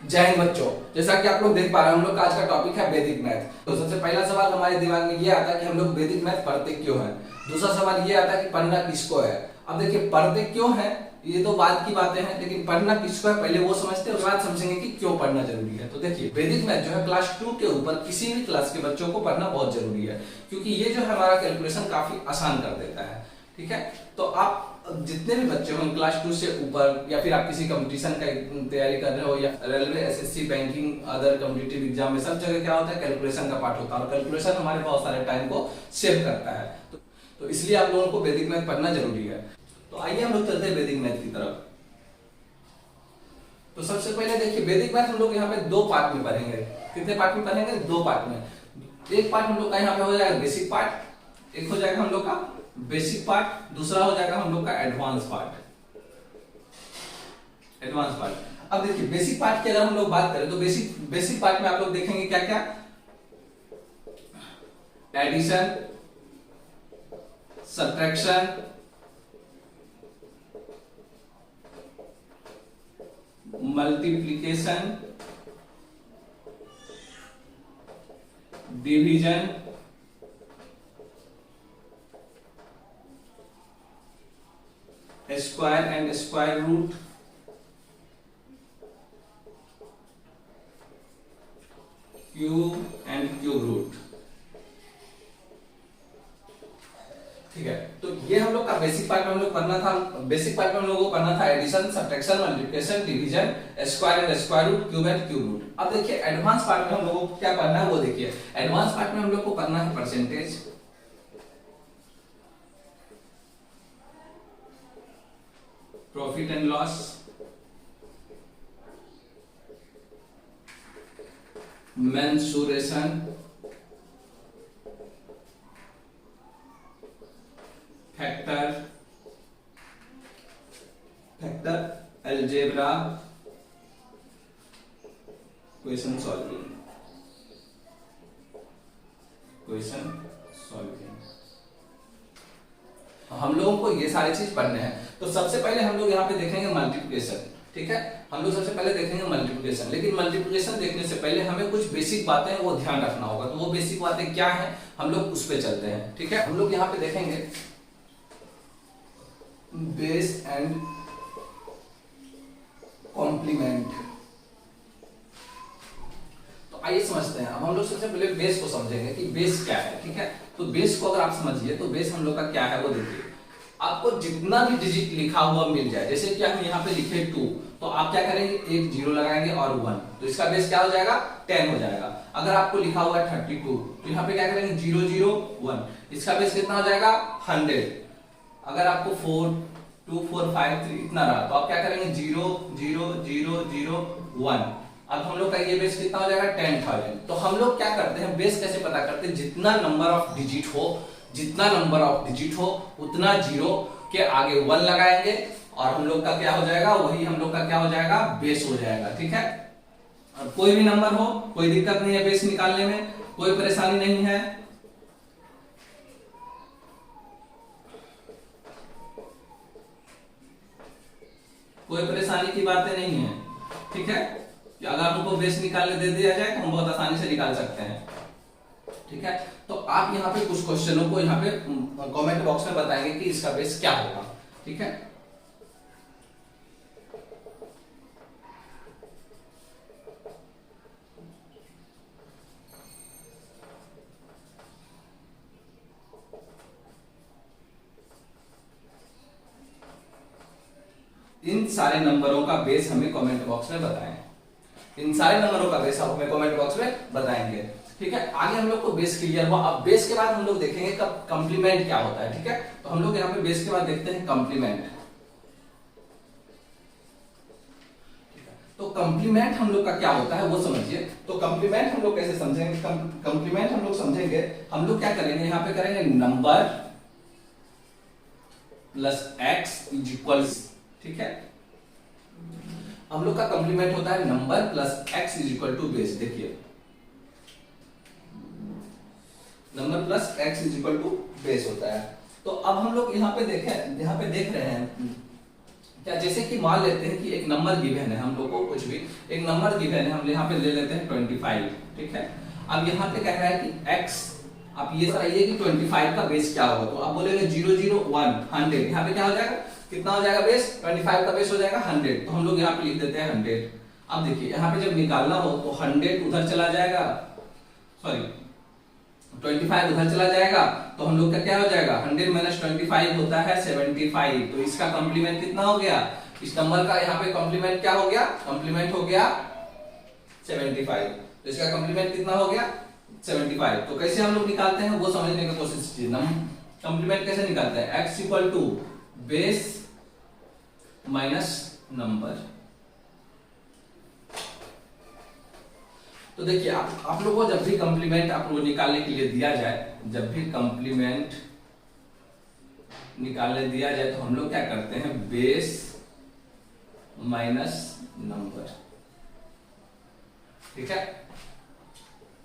जय हिंद बच्चों। जैसा कि आप लोग देख पा रहे हैं, हम लोग का आज का टॉपिक है वैदिक मैथ। तो सबसे पहला सवाल हमारे दिमाग में ये आता है कि हम लोग वैदिक मैथ पढ़ते क्यों हैं। दूसरा सवाल ये आता है कि पढ़ना किसको है। अब देखिए, पढ़ते क्यों है ये तो बाद की बातें हैं, लेकिन पढ़ना किसको है पहले वो समझते हैं, उसके बाद समझेंगे कि क्यों पढ़ना जरूरी है। तो देखिए, वैदिक मैथ जो है क्लास 2 के ऊपर किसी भी क्लास के बच्चों को पढ़ना बहुत जरूरी है, क्योंकि ये जो है हमारा कैलकुलेशन काफी आसान कर देता है। ठीक है, तो आप जितने भी बच्चे हो क्लास 2 से ऊपर, या फिर आप किसी कंपटीशन का तैयारी कर रहे हो, या railway, SSC, banking, other competitive exam में सब जगह क्या होता है, कैलकुलेशन का पार्ट होता है। और कैलकुलेशन हमारे बहुत सारे टाइम को सेव करता है, तो इसलिए आप लोगों को वैदिक मैथ पढ़ना जरूरी है। तो आइए हम लोग चलते हैं वैदिक मैथ की तरफ। तो सबसे पहले देखिए, वैदिक मैथ हम लोग यहाँ पे दो पार्ट में पढ़ेंगे। कितने पार्ट में पढ़ेंगे? दो पार्ट में। एक पार्ट हम लोग का यहाँ पे हो जाएगा बेसिक पार्ट, एक हो जाएगा हम लोग का बेसिक पार्ट, दूसरा हो जाएगा हम लोग का एडवांस पार्ट। Advance part. अब देखिए, बेसिक पार्ट की अगर हम लोग बात करें तो बेसिक पार्ट में आप लोग देखेंगे क्या क्या, addition, subtraction, multiplication, division, square and square root, cube and cube root. ठीक है, तो ये हम लोग का बेसिक पार्ट में हम लोग पढ़ना था। बेसिक पार्ट में हम लोगों को पढ़ना था addition, subtraction, multiplication, division, square and square root, cube and cube root. अब देखिए, एडवांस पार्ट में हम लोगों को क्या पढ़ना है वो देखिए। एडवांस पार्ट में हम लोग को पढ़ना है percentage, profit and loss, mensuration, factor algebra, question solving. हम लोगों को ये सारी चीज पढ़ने हैं। तो सबसे पहले हम लोग यहाँ पे देखेंगे मल्टीप्लिकेशन। ठीक है, हम लोग सबसे पहले देखेंगे मल्टीप्लिकेशन, लेकिन मल्टीप्लिकेशन देखने से पहले हमें कुछ बेसिक बातें वो ध्यान रखना होगा। तो वो बेसिक बातें क्या है, हम लोग उस पे चलते हैं। ठीक है, हम लोग यहाँ पे देखेंगे बेस एंड कॉम्प्लीमेंट। तो आइए समझते हैं। अब हम लोग सबसे पहले बेस को समझेंगे कि बेस क्या है। ठीक है, तो बेस को अगर आप समझिए तो बेस हम लोग का क्या है वो देखिए। आपको जितना भी डिजिट लिखा हुआ मिल जाए, जैसे कि हम यहाँ पे लिखे 2, तो आप क्या करेंगे, एक 0 लगाएंगे और 1, तो इसका बेस क्या हो जाएगा, 10 हो जाएगा। अगर आपको लिखा हुआ है 32, तो यहाँ पे क्या करेंगे, 0 0 1, इसका बेस कितना हो जाएगा, 100। अगर आपको 4 2 4 5 3 इतना रहा, तो आप क्या करेंगे, 0 0 0 0 1। अब हम लोग का ये बेस कितना हो जाएगा, 10,000। तो हम लोग क्या करते हैं, बेस कैसे पता करते हैं, जितना नंबर ऑफ डिजिट हो उतना 0 के आगे 1 लगाएंगे, और हम लोग का क्या हो जाएगा, वही हम लोग का क्या हो जाएगा, बेस हो जाएगा। ठीक है, अब कोई भी नंबर हो, कोई दिक्कत नहीं है बेस निकालने में, कोई परेशानी नहीं है। कोई परेशानी की बातें नहीं है। ठीक है, कि अगर हमको बेस निकालने दे दिया जाए तो हम बहुत आसानी से निकाल सकते हैं। ठीक है, तो आप यहाँ पे कुछ क्वेश्चनों को यहाँ पे कमेंट बॉक्स में बताएंगे कि इसका बेस क्या होगा। ठीक है, इन सारे नंबरों का बेस हमें कमेंट बॉक्स में बताएं। इन सारे नंबरों का बेस आप हमें कमेंट बॉक्स में बताएंगे। ठीक है, आगे हम लोग को बेस क्लियर हुआ। अब बेस के बाद हम लोग देखेंगे कब कंप्लीमेंट क्या होता है। ठीक है, तो हम लोग यहाँ पे बेस के बाद देखते हैं कंप्लीमेंट। तो कंप्लीमेंट हम लोग का क्या होता है वो समझिए। तो कंप्लीमेंट हम लोग कैसे समझेंगे, कंप्लीमेंट हम लोग समझेंगे, हम लोग क्या करेंगे, यहाँ पे करेंगे number plus X is equal. ठीक है, हम लोग का कंप्लीमेंट होता है number plus X is equal to base. देखिए, number plus X is equal to base होता है। तो अब हम लोग यहाँ पे देख रहे हैं क्या, जैसे कि मान लेते हैं कि एक नंबर गिवन है हम लोग को, कुछ भी एक नंबर गिवन है, हम यहाँ पे ले लेते हैं 25, ठीक है। अब यहाँ पे कह रहा है कि x, आप ये बताइए कि 25 का बेस क्या होगा, तो आप बोलेंगे 0 0 1 100, यहाँ पे क्या हो जाएगा, कितना हो जाएगा बेस, 25 का बेस हो जाएगा 100, तो हम लोग यहाँ पे लिख देते हैं 100। अब देखिए यहाँ पे जब निकालना हो तो 100 उधर चला जाएगा, सॉरी 25 उधर चला जाएगा, तो हम लोग का क्या हो जाएगा, 100 माइनस 25 होता है 75, तो इसका कॉम्प्लीमेंट कितना हो गया, इस नंबर का यहाँ पे कॉम्प्लीमेंट क्या हो गया, कॉम्प्लीमेंट हो गया 75, तो इसका कॉम्प्लीमेंट कितना हो गया 75। तो कैसे हम लोग निकालते हैं वो समझने की कोशिश कीजिए। कॉम्प्लीमेंट कैसे निकालते हैं, x equal to base minus number. तो देखिए आप लोगों को जब भी कॉम्प्लीमेंट आप लोग निकालने के लिए दिया जाए, जब भी कॉम्प्लीमेंट निकालने दिया जाए तो हम लोग क्या करते हैं, बेस माइनस नंबर, ठीक है।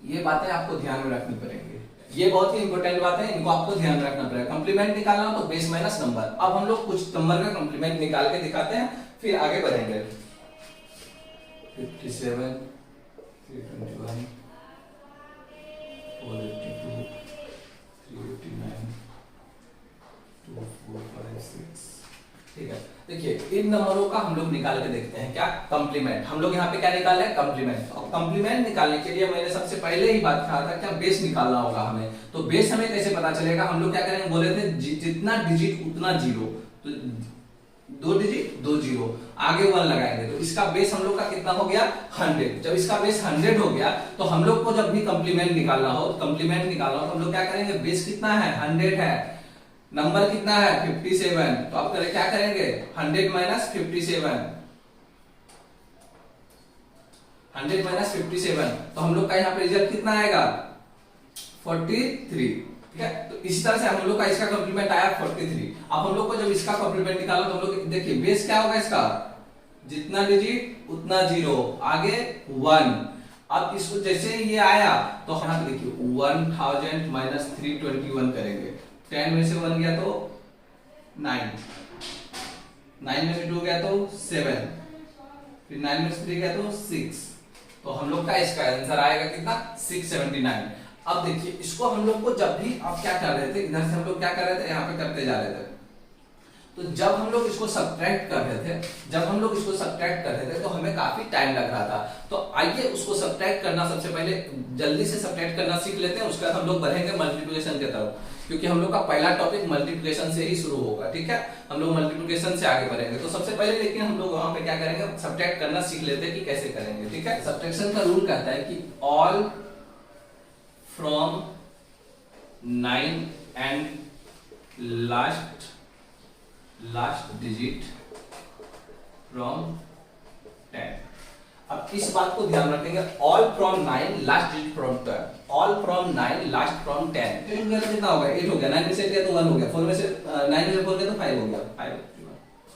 ये बातें आपको ध्यान में रखनी पड़ेंगी, ये बहुत ही इंपॉर्टेंट बात है, इनको आपको ध्यान में रखना पड़ेगा। कॉम्प्लीमेंट निकालना हो तो बेस माइनस नंबर। अब हम लोग कुछ नंबर का कॉम्प्लीमेंट निकाल के दिखाते हैं, फिर आगे बढ़ेंगे। 57 321 482 389 2456, ठीक है। देखिए इन नंबरों का हम लोग निकाल के देखते हैं क्या, कॉम्प्लीमेंट। हम लोग यहाँ पे क्या निकाल रहे हैं, कॉम्प्लीमेंट। और कॉम्प्लीमेंट निकालने के लिए मैंने सबसे पहले ही बात कहा था क्या, बेस निकालना होगा हमें। तो बेस हमें कैसे पता चलेगा, हम लोग क्या करेंगे, बोले थे जितना डिजिट उतना जीरो, तो 2 डिजिट 2 जीरो, आगे 1 लगाएंगे, तो इसका बेस हम लोग का कितना हो गया 100। जब इसका बेस 100 हो गया तो हम लोग को जब भी कॉम्प्लीमेंट निकालना हो, कॉम्प्लीमेंट निकालना हो तो हम लोग क्या करेंगे, बेस कितना है 100 है, नंबर कितना है 57, तो आप क्या करेंगे 100 माइनस 57, 100 माइनस 57, तो हम लोग का यहाँ पे रिजल्ट कितना आएगा 43, ठीक है। तो इस तरह से हम लोग का इसका कॉम्प्लीमेंट आया 43। अब हम लोग को जब इसका कॉम्प्लीमेंट निकालना तो हम लोग देखिए बेस क्या होगा इसका, जितना डिजिट उतना जीरो, आगे 1। अब इसको जैसे ये आया तो हम यहाँ पे देखिए 1000 माइनस 321 करेंगे, 10 में से 1 गया तो 9, 9 में से 2 गया तो 7, फिर 9 में से 3 गया तो 6, तो हम लोग का इसका आंसर आएगा कितना 679। अब देखिए इसको हम लोग को जब भी आप क्या कर रहे थे, इधर से हम लोग क्या कर रहे थे, यहाँ पे करते जा रहे थे, तो जब हम लोग इसको सब्ट्रैक्ट कर रहे थे, जब हम लोग इसको सब्ट्रैक्ट कर रहे थे तो हमें काफी टाइम लग रहा था। तो आइए उसको सब्ट्रैक्ट करना, सबसे पहले जल्दी से सब्ट्रैक्ट करना सीख लेते हैं, उसके बाद हम लोग बढ़ेंगे मल्टीप्लिकेशन की तरफ, क्योंकि हम लोग का पहला टॉपिक मल्टीप्लिकेशन से ही शुरू होगा, ठीक है। हम लोग मल्टीप्लिकेशन से आगे बढ़ेंगे, तो सबसे पहले लेकिन हम लोग वहां पे क्या करेंगे, सब्ट्रैक्ट करना सीख लेते हैं कि कैसे करेंगे, ठीक है। सब्ट्रैक्शन का रूल कहता है कि all from 9 and last digit from 10। अब इस बात को ध्यान रखेंगे, all from 9 last digit from 10, all from 9 last from 10। तो इनका कितना होगा 8 हो गया, 9 में से गया तो 1 हो गया, 4 में से 9 में से 4 गया तो 5 हो गया,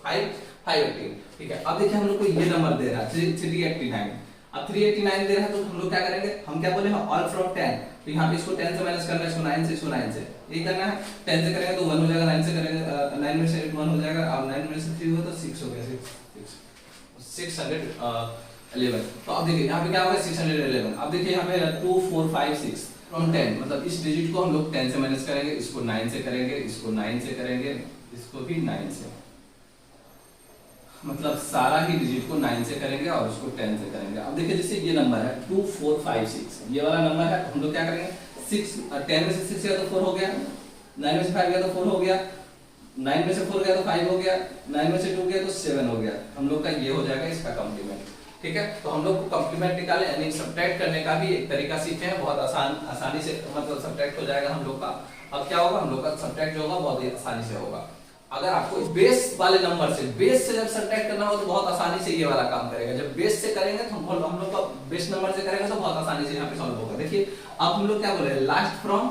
580, ठीक है। अब देखिए हम लोग को ये नंबर दे रहा है 389। अब 389 दे रहा है तो हम लोग क्या करेंगे, हम क्या बोले ऑल फ्रॉम 10, तो यहाँ पे इसको 10 से माइनस करना है, इसको 9 से, इसको 9 से, यही करना है। 10 से करेंगे तो 1 हो जाएगा, 9 से करेंगे 9 में से 1 हो जाएगा, अब 9 में से 3 हुआ तो 6 हो गया, 611। तो अब देखिए यहाँ पे क्या होगा 611। अब देखिए यहाँ पे 2 4 5 6 फ्रॉम 10, मतलब इस डिजिट को हम लोग 10 से माइनस करेंगे, इसको 9 से करेंगे, इसको 9 से करेंगे, इसको भी 9 से, मतलब सारा ही डिजिट को 9 से करेंगे और उसको 10 से करेंगे। अब देखिए जैसे ये नंबर है 2 4 5 6, ये वाला नंबर है, हम लोग क्या करेंगे 10 में से 6 गया तो 4 हो गया, 9 में से 5 गया तो 4 हो गया, 9 में से 4 गया तो 5 हो गया, 9 में से 2 गया तो 7 हो गया। हम लोग का ये हो जाएगा इसका कॉम्प्लीमेंट, ठीक है। तो हम लोग को कॉम्प्लीमेंट निकाले यानी सब्ट्रैक्ट करने का भी एक तरीका सीखे हैं, बहुत आसानी से मतलब सब्ट्रैक्ट हो जाएगा हम लोग का। अब क्या होगा, हम लोग का सब्ट्रैक्ट जो होगा बहुत ही आसानी से होगा। अगर आपको बेस वाले नंबर से, बेस से जब सब्ट्रैक्ट करना हो तो बहुत आसानी से ये वाला काम करेगा। जब बेस से करेंगे तो हम लोग का बेस नंबर से करेंगे तो बहुत आसानी से यहाँ पे सॉल्व होगा। देखिए अब हम लोग क्या बोल रहे हैं, लास्ट फ्रॉम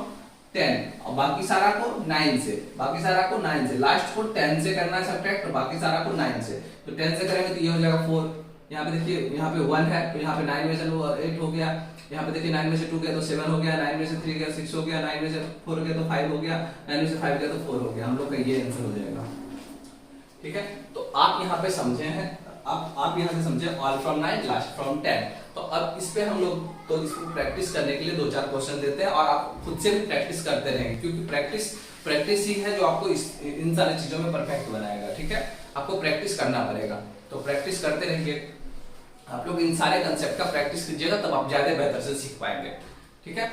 10 और बाकी सारा को 9 से, बाकी सारा को 9 से, लास्ट को 10 से करना है सब्ट्रैक्ट, बाकी सारा को 9 से। तो 10 से करेंगे तो ये हो जाएगा 4, यहाँ पे देखिए यहाँ पे 1 है तो यहाँ पे 9 में से 8 हो गया, यहाँ पे देखिए 9 में से 2 गया तो 7 हो गया, 9 में से 3 गया 6 हो गया, 9 में से 4 गया तो 5 हो गया, 9 में से 5 गया तो 4 हो गया। हम लोग का ये आंसर हो जाएगा, ठीक है। तो आप यहाँ पे समझे हैं, आप यहाँ से समझे ऑल फ्रॉम 9 लास्ट फ्रॉम 10। तो अब इस पे हम लोग तो इसको प्रैक्टिस करने के लिए 2-4 क्वेश्चन देते हैं और आप खुद से भी प्रैक्टिस करते रहेंगे, क्योंकि प्रैक्टिस ही है जो आपको इन सारी चीजों में परफेक्ट बनाएगा। ठीक है, आपको प्रैक्टिस करना पड़ेगा, तो प्रैक्टिस करते रहिए। आप लोग इन सारे कंसेप्ट का प्रैक्टिस कीजिएगा, तब आप ज्यादा बेहतर से सीख पाएंगे। ठीक है,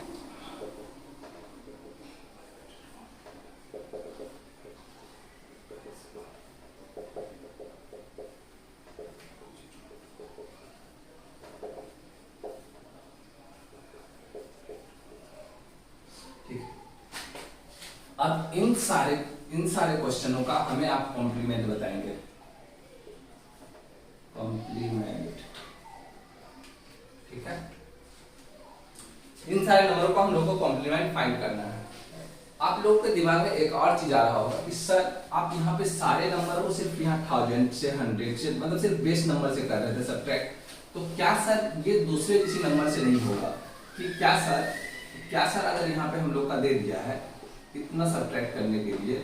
अब इन सारे क्वेश्चनों का हमें आप कॉम्प्लीमेंट बताएंगे। कॉम्प्लीमेंट, ठीक है, इन सारे नंबरों का हम लोग को कॉम्प्लीमेंट फाइंड करना है। आप लोग के दिमाग में एक और चीज आ रहा होगा कि सर आप यहाँ पे सारे नंबर को सिर्फ यहाँ 1000 से 100 से मतलब सिर्फ बेस नंबर से कर रहे थे सब्ट्रैक्ट, तो क्या सर ये दूसरे किसी नंबर से नहीं होगा कि क्या सर अगर यहाँ पे हम लोग का दे दिया है इतना सब्ट्रैक्ट करने के लिए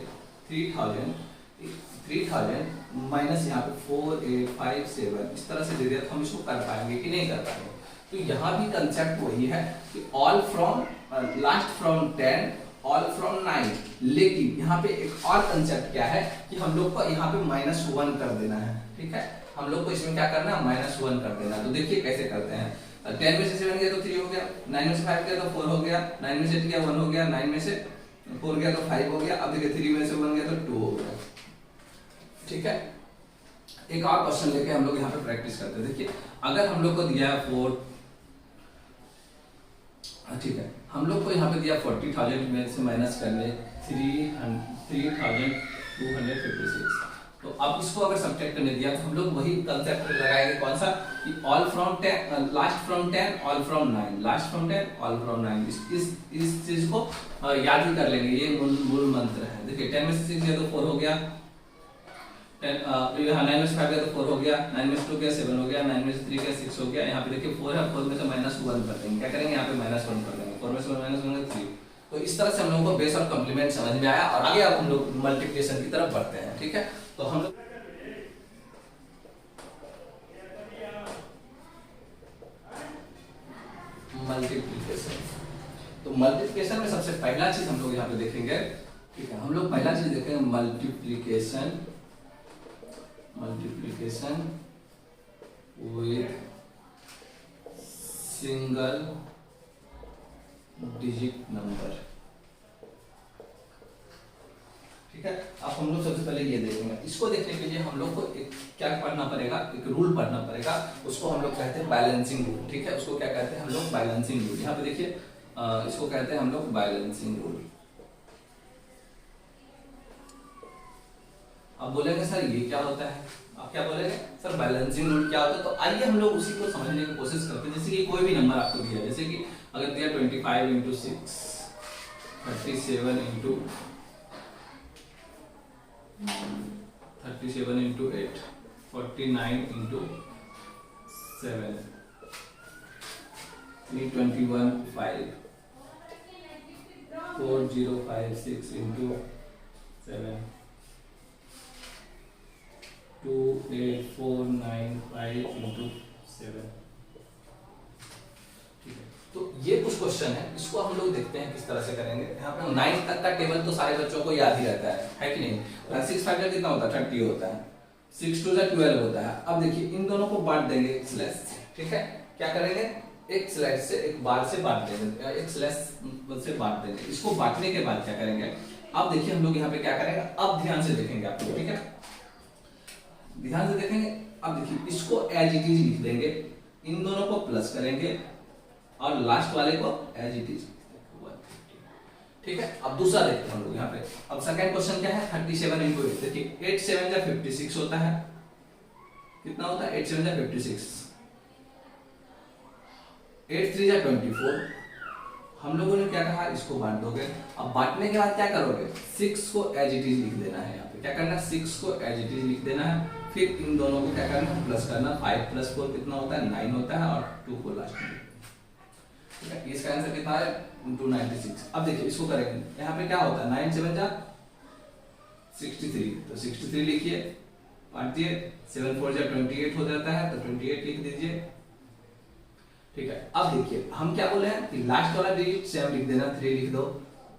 3000 माइनस यहाँ पे 4 8 5 7 इस तरह से दे दिया, तो हम इसको कर पाएंगे कि नहीं कर पाएंगे। तो यहाँ भी कंसेप्ट वही है कि all from last from 10 all from 9, लेकिन यहाँ पे एक और कंसेप्ट क्या है कि हम लोग को यहाँ पे -1 कर देना है। ठीक है, हम लोग को इसमें क्या करना है, -1 कर देना। तो देखिए कैसे करते हैं। 10 में से 7 गया तो 3 हो गया, 9 में से 5 गया तो 4 हो गया, 9 में से 8 गया 1 हो गया, 9 में से 4 गया तो 5 हो गया। अब देखिए 3 में से 1 गया तो 2 हो गया। ठीक है, एक और क्वेश्चन लेके हम लोग यहाँ पे प्रैक्टिस करते हैं। देखिए अगर हम लोग को दिया है 4, ठीक है, हम लोग को यहाँ पे दिया 40,000 में से माइनस करने 3,256, तो अब इसको अगर सब्ट्रैक्ट करने दिया तो हम लोग वही कंसेप्ट लगाएंगे, कौन सा कि all from 10 last from 10 all from 9 last from 10 all from 9। इस चीज को याद ही कर लेंगे, ये मूल मंत्र है। देखिए 10 में से 6 गया तो 4 हो गया, 9 में से 5 गया तो 4 हो गया, 9 में से 2 गया 7 हो गया, 9 में से 3 गया 6 हो गया। यहाँ पे देखिए 4 है, 4 में से -1 कर देंगे, क्या करेंगे यहाँ पे -1 कर देंगे, 4 में से -1 3। तो इस तरह से हम लोगों को बेस और कॉम्प्लीमेंट समझ में आया, और आगे अब हम लोग मल्टीप्लिकेशन की तरफ बढ़ते हैं। ठीक है, तो हम लोग मल्टीप्लिकेशन में सबसे पहला चीज हम लोग यहाँ पे देखेंगे। ठीक है, हम लोग पहला चीज देखेंगे multiplication with single digit number. ठीक है, अब हम लोग सबसे पहले ये देखेंगे। इसको देखने के लिए हम लोग को एक क्या पढ़ना पड़ेगा, एक रूल पढ़ना पड़ेगा, उसको हम लोग कहते हैं बैलेंसिंग रूल। ठीक है, उसको क्या कहते हैं हम लोग, बैलेंसिंग रूल। यहाँ पे देखिए इसको कहते हैं हम लोग बैलेंसिंग रूल। अब बोलेंगे सर ये क्या होता है, आप क्या बोलेंगे सर बैलेंसिंग रूल क्या होता है। तो आइए हम लोग उसी को समझने की कोशिश करते हैं। जैसे कि कोई भी नंबर आपको दिया, जैसे कि अगर दिया 25 × 6, 37 × 8, 49 × 7, 321 5, 4056 × 7, 2849 × 7। ठीक है, तो ये कुछ क्वेश्चन है, इसको हम लोग देखते हैं किस तरह से करेंगे। यहाँ पे 9 तक का टेबल तो सारे बच्चों को याद ही रहता है कि नहीं। 6 फैक्टर कितना होता है, 30 होता है, 6 2 12 होता है। अब देखिए इन दोनों को बांट देंगे एक स्लैश से। ठीक है, क्या करेंगे, एक स्लैश से एक बार से बांट देंगे, एक स्लैश से बांट देंगे। इसको बांटने के बाद क्या करेंगे, अब देखिए हम लोग यहाँ पे क्या करेंगे, अब ध्यान से देखेंगे आप लोग। ठीक है, ध्यान से देखेंगे। अब देखिए इसको एज इट इज लिख देंगे, इन दोनों को प्लस करेंगे और लास्ट वाले को एज इट इज। ठीक है, अब दूसरा देखते हैं हम लोग यहाँ पे। अब सेकंड क्वेश्चन क्या है, 37 × 8। देखिए 8 7 जा 56 होता है, कितना होता है 8 7 जा 56, 8 3 जा 24। हम लोगों ने क्या कहा, इसको बांट दोगे। अब बांटने के बाद क्या करोगे, 6 को एज इट इज लिख देना है। यहाँ पे क्या करना है, 6 को एज इट इज लिख देना है। फिर इन दोनों को क्या करना है, प्लस करना। 5 + 4 कितना होता है, 9 होता है, और 2 को लास्ट में। ठीक है, इसका आंसर कितना है, 296। अब देखिए इसको करेंगे, यहाँ पे क्या होता है, 9 7 जा 63, तो 63 लिखिए, काटिए, 7 4 जा 28 हो जाता है, तो 28 लिख दीजिए। ठीक है, अब देखिए हम क्या बोले हैं कि लास्ट वाला डिजिट से हम लिख देना 3 लिख दो।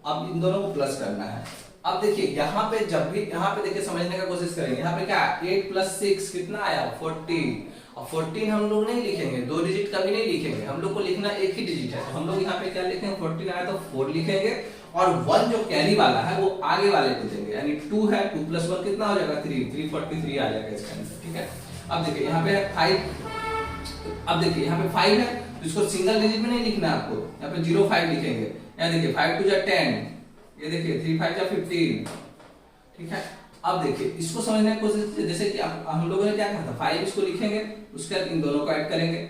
अब इन दोनों को प्लस करना है। अब देखिए यहाँ पे जब भी यहाँ पे देखिए समझने का कोशिश करेंगे, यहाँ पे क्या 8 + 6 कितना आया 14। अब 14 हम लोग नहीं लिखेंगे, दो डिजिट कभी नहीं लिखेंगे, हम लोग को लिखना एक ही डिजिट है, तो हम लोग यहाँ पे क्या लिखेंगे 14 आया तो 4 लिखेंगे, और 1 जो कैरी वाला है वो आगे वाले को देंगे, यानी 2 है, 2 + 1 कितना हो जाएगा 3, 343 आ जाएगा इसका आंसर। ठीक है, अब देखिए यहाँ पे है 5, अब देखिए यहाँ पे 5 है तो इसको सिंगल डिजिट में नहीं लिखना है आपको, यहाँ पे 0 5 लिखेंगे। यहाँ देखिए 5 2 जा 10, ये देखिए 3 5 जा 15। ठीक है, अब देखिए इसको समझने की कोशिश कीजिए, जैसे कि हम लोगों ने क्या कहा था 5 इसको लिखेंगे, उसके बाद इन दोनों को ऐड करेंगे,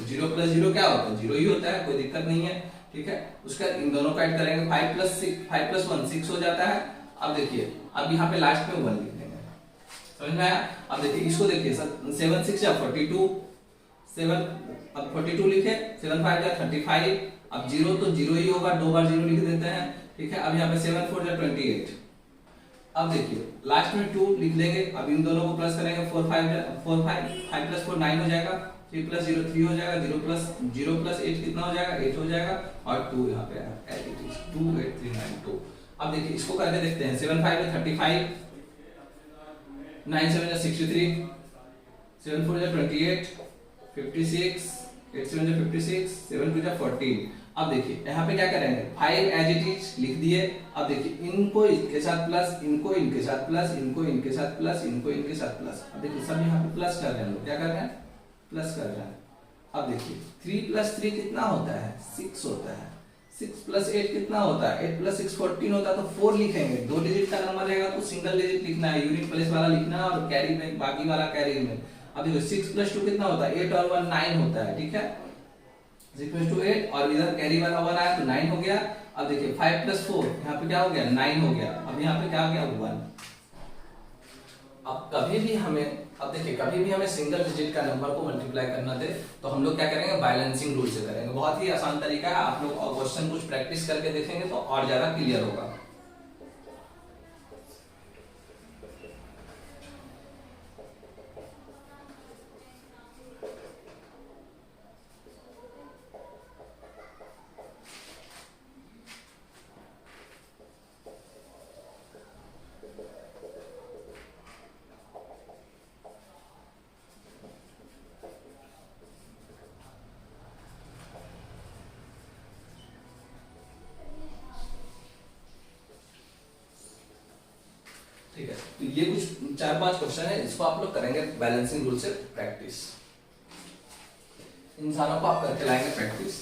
0 + 0 क्या होता है 0 ही होता है, कोई दिक्कत नहीं है। ठीक है, उसके बाद इन दोनों को ऐड करेंगे, 5 + 1 6 हो जाता है। अब देखिए अब यहाँ पे लास्ट में 1 लिख देंगे, समझ में आया। अब देखिए इसको देखिए 7 6 जा 42, 7 अब 42 लिखे, 7 5 जा 35, अब 0 तो 0 ही होगा, 2 बार 0 लिख देते हैं। ठीक है, अब यहाँ पे 7 4 जा 28, अब देखिए लास्ट में 2 लिख देंगे, अब इन दोनों को प्लस करेंगे, 4 5 5 + 4 9 हो जाएगा, 3 + 0 3 हो जाएगा, 0 + 8 कितना हो जाएगा 8 हो जाएगा, और 2 यहाँ पे आया 2 8 3 9 2। अब देखिए इसको करके देखते हैं, 7 5 जा 35, 9 7 जा 63, 7 4 जा 28, 56, 8 7 जा 56, 7 2 जा 14। अब देखिए यहाँ पे क्या करेंगे 5 एज इट इज लिख दिए। अब देखिए इनको इनके साथ प्लस, इनको इनके साथ प्लस, इनको इनके साथ प्लस, इनको इनके साथ प्लस। अब देखिए सब यहाँ पे प्लस कर रहे हैं, लोग क्या कर रहे हैं प्लस कर रहे हैं। अब देखिए 3 + 3 कितना होता है 6 होता है, 6 + 8 कितना होता है 8 + 6 14 होता है, तो 4 लिखेंगे। दो डिजिट का नंबर रहेगा तो सिंगल डिजिट लिखना है, यूनिट प्लेस वाला लिखना है, और कैरी में बाकी वाला कैरी में। अब देखो 6 + 2 कितना होता है 8 और 1 9 होता है। ठीक है, 6 + 8 और इधर कैरी वाला 1 आया तो 9 हो गया। अब देखिए 5 + 4 यहाँ पे क्या हो गया 9 हो गया। अब यहाँ पे क्या हो गया 1। अब कभी भी हमें, अब देखिए कभी भी हमें सिंगल डिजिट का नंबर को मल्टीप्लाई करना दे तो हम लोग क्या करेंगे बैलेंसिंग रूल से करेंगे। बहुत ही आसान तरीका है, आप लोग क्वेश्चन कुछ प्रैक्टिस करके देखेंगे तो और ज्यादा क्लियर होगा। ठीक है, तो ये कुछ 4-5 क्वेश्चन है, इसको आप लोग करेंगे बैलेंसिंग रूल से प्रैक्टिस। इन सारों को आप करके लाएंगे प्रैक्टिस।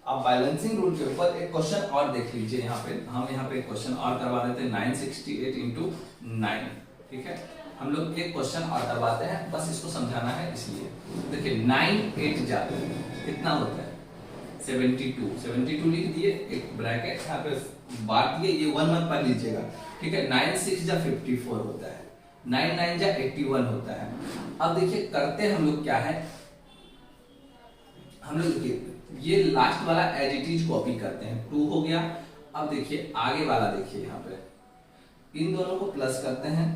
आप बैलेंसिंग रूल के ऊपर एक क्वेश्चन और देख लीजिए। यहाँ पे हम यहाँ पे एक क्वेश्चन और करवा देते हैं 968 × 9। ठीक है, हम लोग एक क्वेश्चन और करवाते हैं, बस इसको समझाना है इसलिए। देखिए 9 8 जा कितना होता है 72, 72 लिख दिए, एक ब्रैकेट यहाँ पे बांट दिए, ये 1 मत पढ़ लीजिएगा। ठीक है, 9 6 जा 54 होता है, 9 9 जा 81 होता है। अब देखिए करते हम लोग क्या है, हम लोग देखिए ये लास्ट वाला एज इट इज कॉपी करते हैं, 2 हो गया। अब देखिए आगे वाला देखिए यहाँ पे इन दोनों को प्लस करते हैं,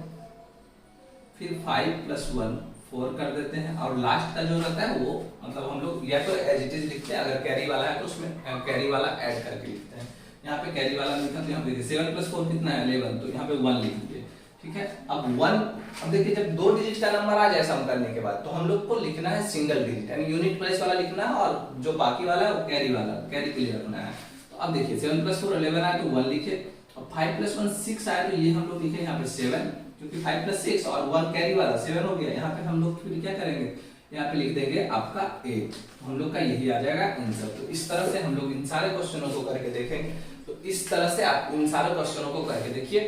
फिर 5 + 1 4 कर देते हैं, और लास्ट का जो रहता है वो मतलब हम लोग या तो एज इट इज लिखते हैं, अगर कैरी वाला है तो उसमें कैरी वाला ऐड करके लिखते हैं। यहाँ पे कैरी वाला लिखा तो यहाँ पे 7 + 4 कितना है 11, तो यहाँ पे 1 लिख दिए। ठीक है, अब 1, अब देखिए जब दो डिजिट का नंबर आ जाए सम करने के बाद तो हम लोग को लिखना है सिंगल डिजिट, यानी यूनिट प्लेस वाला लिखना है, और जो बाकी वाला है वो कैरी वाला, कैरी के लिए रखना है। तो अब देखिए 7 + 4 11 आया तो 1 लिखे, और 5 + 1 6 आया तो ये हम लोग लिखे यहाँ पे 7, क्योंकि 5 + 6 और 1 कैरी वाला 7 हो गया। यहाँ पे हम लोग फिर क्या करेंगे, यहाँ पे लिख देंगे आपका 8, हम लोग का यही आ जाएगा आंसर। तो इस तरह से हम लोग इन सारे क्वेश्चनों को करके देखेंगे। तो इस तरह से आप इन सारे क्वेश्चनों को करके देखिए,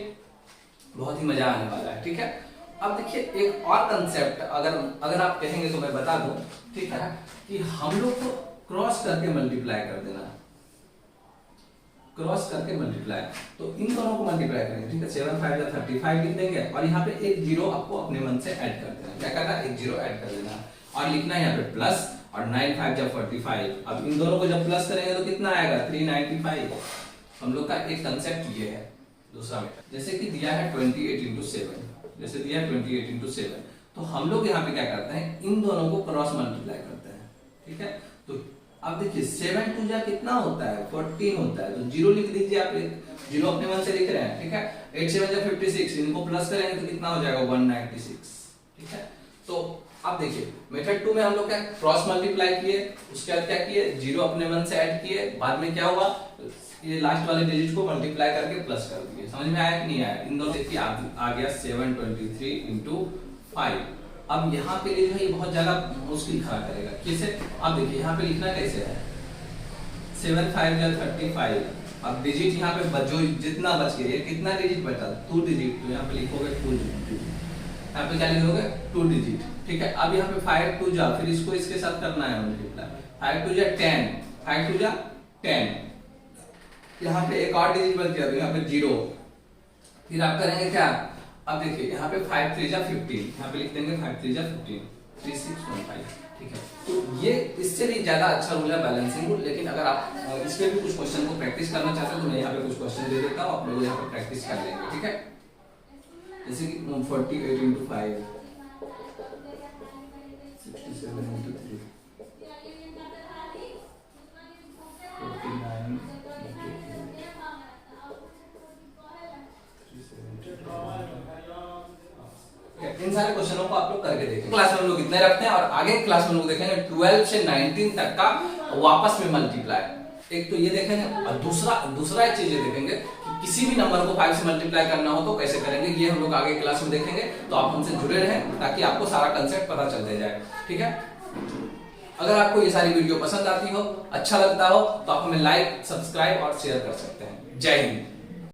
बहुत ही मजा आने वाला है। ठीक है, अब देखिए एक और कंसेप्ट अगर आप कहेंगे तो मैं बता दूं, ठीक है, कि हम लोग को क्रॉस करके मल्टीप्लाई कर देना, क्रॉस करके मल्टीप्लाई, तो इन दोनों को मल्टीप्लाई करेंगे। ठीक है, 7 5 जा 35 लिख देंगे, और यहाँ पे एक जीरो आपको अपने मन से ऐड कर देना। क्या करना है, एक जीरो ऐड कर देना, और लिखना है यहाँ पे प्लस, और 9 5 जब 45। अब इन दोनों को जब प्लस करेंगे तो कितना आएगा 395। हम लोग का एक कंसेप्ट ये है। दूसरा मेथड जैसे कि दिया है 28 into 7, जैसे दिया है 28 into 7, तो हम लोग यहाँ पे क्या करते हैं, इन दोनों को क्रॉस मल्टीप्लाई करते हैं। ठीक है, तो अब देखिए 7 2 जा कितना होता है 14 होता है, तो 0 लिख दीजिए आप, 0 अपने मन से लिख रहे हैं। ठीक है, 8 7 जा 56, इनको प्लस करेंगे तो कितना हो जाएगा 196। ठीक है, तो अब देखिए मेथड 2 में हम लोग क्या क्रॉस मल्टीप्लाई किए, उसके बाद क्या किए 0 अपने मन से ऐड किए, बाद में क्या हुआ ये लास्ट वाले डिजिट को मल्टीप्लाई करके प्लस कर दिए। समझ में आया कि नहीं आया? इन दोनों देखिए आ गया 723 into 5। अब यहाँ पे जो है ये बहुत ज्यादा मुश्किल खड़ा करेगा। कैसे? अब देखिए यहाँ पे लिखना कैसे है 7 5 जा 35। अब डिजिट यहाँ पे जो जितना बच गया, कितना डिजिट बचा 2 डिजिट, तो यहाँ पे लिखोगे 2 डिजिट, यहाँ पे क्या लिखोगे 2 डिजिट। ठीक है, अब यहाँ पे 5 2 जा, फिर इसको इसके साथ करना है मल्टीप्लाई, 5 2 जा 10, 5 2 जा 10। यहाँ पे एक और डिजिट बच गया तो यहाँ पे 0, फिर आप करेंगे क्या, अब देखिए यहाँ पे 5 3 जा 15, यहाँ पे लिख देंगे 5 3 जा 15, 3615। ठीक है, तो ये इससे भी ज्यादा अच्छा रूल है बैलेंसिंग रूल। लेकिन अगर आप इस पे भी कुछ क्वेश्चन को प्रैक्टिस करना चाहते हैं तो मैं यहाँ पे कुछ क्वेश्चन दे देता हूँ, आप लोग यहाँ पे प्रैक्टिस कर लेंगे। ठीक है, जैसे कि 48 into 5, 67 into 3, 49 इन सारे क्वेश्चनों को आप लोग करके देखेंगे। क्लास में हम लोग इतने रखते हैं और आगे क्लास में हम लोग देखेंगे 12 से 19 तक का वापस में मल्टीप्लाई। एक तो ये देखेंगे और दूसरा एक चीज ये देखेंगे कि किसी भी नंबर को 5 से मल्टीप्लाई करना हो तो कैसे करेंगे, ये हम लोग आगे क्लास में देखेंगे। तो आप हमसे जुड़े रहें ताकि आपको सारा कंसेप्ट पता चलते जाए। ठीक है, अगर आपको ये सारी वीडियो पसंद आती हो, अच्छा लगता हो, तो आप हमें लाइक, सब्सक्राइब और शेयर कर सकते हैं। जय हिंद।